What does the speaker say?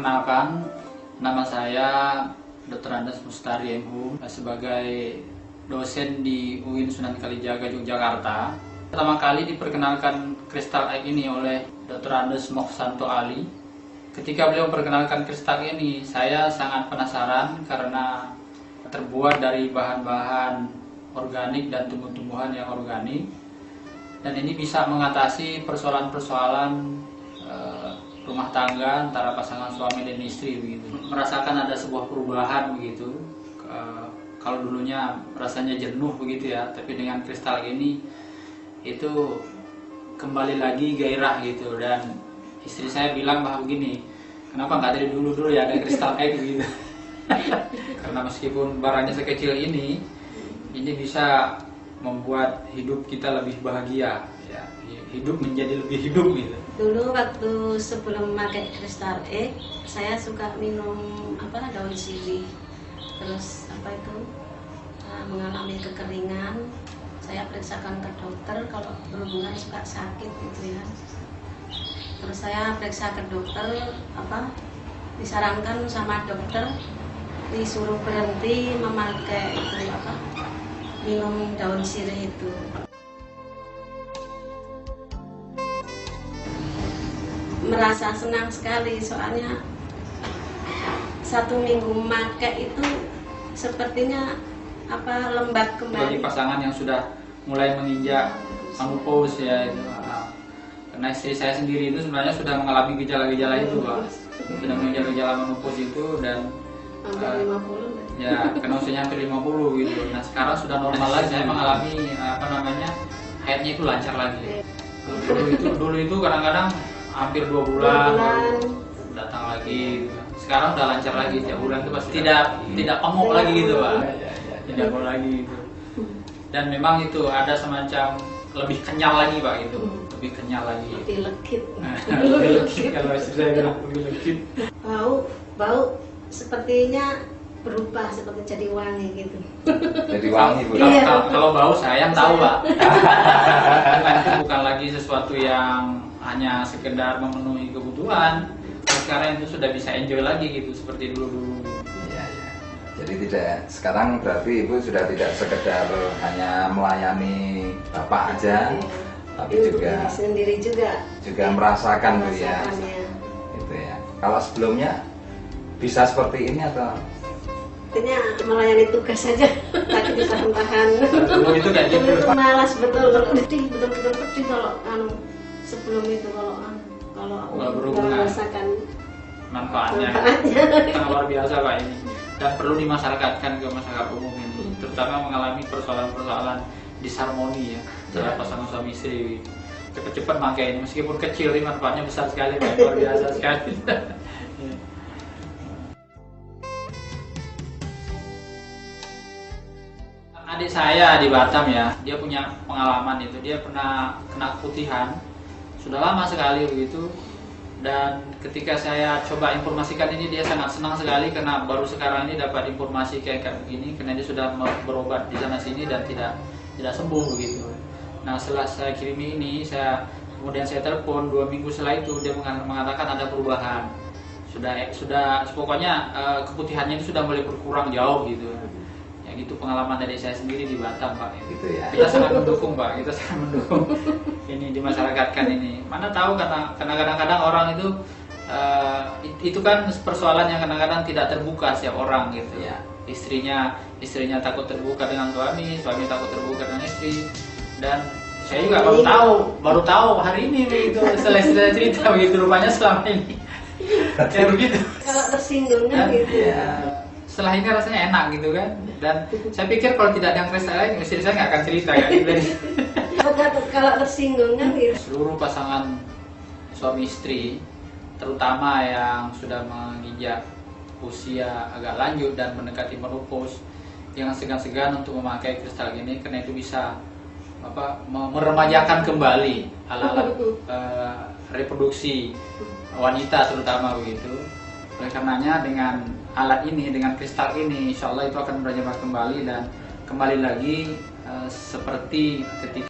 Perkenalkan, nama saya Dr. Andes Mustari MHum sebagai dosen di UIN Sunan Kalijaga, Yogyakarta. Pertama kali diperkenalkan kristal egg ini oleh Dr. Andes Mohsanto Ali. Ketika beliau memperkenalkan kristal ini, saya sangat penasaran karena terbuat dari bahan-bahan organik dan tumbuh-tumbuhan yang organik. Dan ini bisa mengatasi persoalan-persoalan rumah tangga antara pasangan suami dan istri begitu. Merasakan ada sebuah perubahan begitu. Kalau dulunya rasanya jenuh begitu ya, tapi dengan kristal ini itu kembali lagi gairah gitu. Dan istri saya bilang bahwa begini, kenapa nggak dari dulu ya ada kristal egg gitu. Karena meskipun barangnya sekecil ini bisa membuat hidup kita lebih bahagia ya, hidup menjadi lebih hidup gitu. Dulu waktu sebelum memakai kristal egg, saya suka minum daun sirih. Terus mengalami kekeringan. Saya periksakan ke dokter kalau berhubungan suka sakit gitu ya. Terus saya periksa ke dokter, disarankan sama dokter disuruh berhenti memakai minum daun sirih itu. Merasa senang sekali soalnya 1 minggu memakai itu sepertinya lembab kembali. Bagi pasangan yang sudah mulai menginjak menopause ya itu, karena istri saya sendiri itu sebenarnya sudah mengalami gejala-gejala itu Pak. Sudah mengalami gejala menopause itu dan hampir 50 ya karena usianya hampir 50 gitu. Nah sekarang sudah normal lagi, saya mengalami haidnya itu lancar lagi. Dulu itu kadang-kadang hampir 2 bulan datang lagi. Sekarang udah lancar lagi, tiap bulan itu pasti tidak pemuk lagi gitu Pak. Tidak pemuk lagi gitu. Dan memang itu ada semacam lebih kenyal lagi Pak gitu. Lebih kenyal lagi. Lebih legit. Lebih legit kalau istri saya bilang lebih legit. Bau sepertinya berubah seperti jadi wangi gitu. Jadi wangi Bu. Kalau bau saya yang tahu Pak. Itu bukan lagi sesuatu yang hanya sekedar memenuhi kebutuhan. Sekarang itu sudah bisa enjoy lagi gitu seperti dulu. Iya. Jadi sekarang berarti Ibu sudah tidak sekedar hanya melayani Bapak aja, tapi juga sendiri juga merasakan Bu ya. Itu ya. Kalau sebelumnya bisa seperti ini atau? Artinya melayani tugas saja, tapi ditahan-tahan. Dulu itu kayak gitu. Malas betul-betul pedih kalau sebelum itu kalau merasakan manfaatnya sangat luar biasa Pak ini, dan perlu dimasyarakatkan ke masyarakat umum ini, terutama mengalami persoalan-persoalan disharmoni ya antara pasangan suami istri. Cepat-cepat pakai ini, meskipun kecil ini manfaatnya besar sekali Pak, luar biasa sekali. Adik saya di Batam ya, dia punya pengalaman itu, dia pernah kena keputihan sudah lama sekali begitu. Dan ketika saya coba informasikan ini, dia sangat senang sekali karena baru sekarang ini dapat informasi kayak begini, karena dia sudah berobat di sana sini dan tidak sembuh begitu. Nah setelah saya kirimi ini, kemudian saya telepon 2 minggu setelah itu, dia mengatakan ada perubahan. Sudah pokoknya keputihannya itu sudah mulai berkurang jauh gitu. Ya gitu pengalaman dari saya sendiri di Batam Pak. Gitu ya. Kita sangat mendukung Pak, kita sangat mendukung ini dimasyarakatkan ini. Mana tahu karena kadang-kadang orang itu kan persoalan yang kadang-kadang tidak terbuka setiap orang gitu ya. Istrinya takut terbuka dengan suami takut terbuka dengan istri. Dan saya juga baru tahu hari ini begitu, setelah cerita begitu, rupanya selama ini kayak begitu. Kalau tersinggung kan gitu ya. Setelah ini rasanya enak gitu kan. Dan saya pikir kalau tidak ada yang kristal lain, istri saya nggak akan cerita ya. Kalau tersinggung kan gitu. Seluruh pasangan suami istri, terutama yang sudah menginjak usia agak lanjut dan mendekati menopause, jangan segan-segan untuk memakai kristal ini, karena itu bisa meremajakan kembali alat-alat reproduksi wanita terutama begitu. Oleh karenanya dengan alat ini, dengan kristal ini, insya Allah itu akan berjalan kembali dan kembali lagi seperti ketika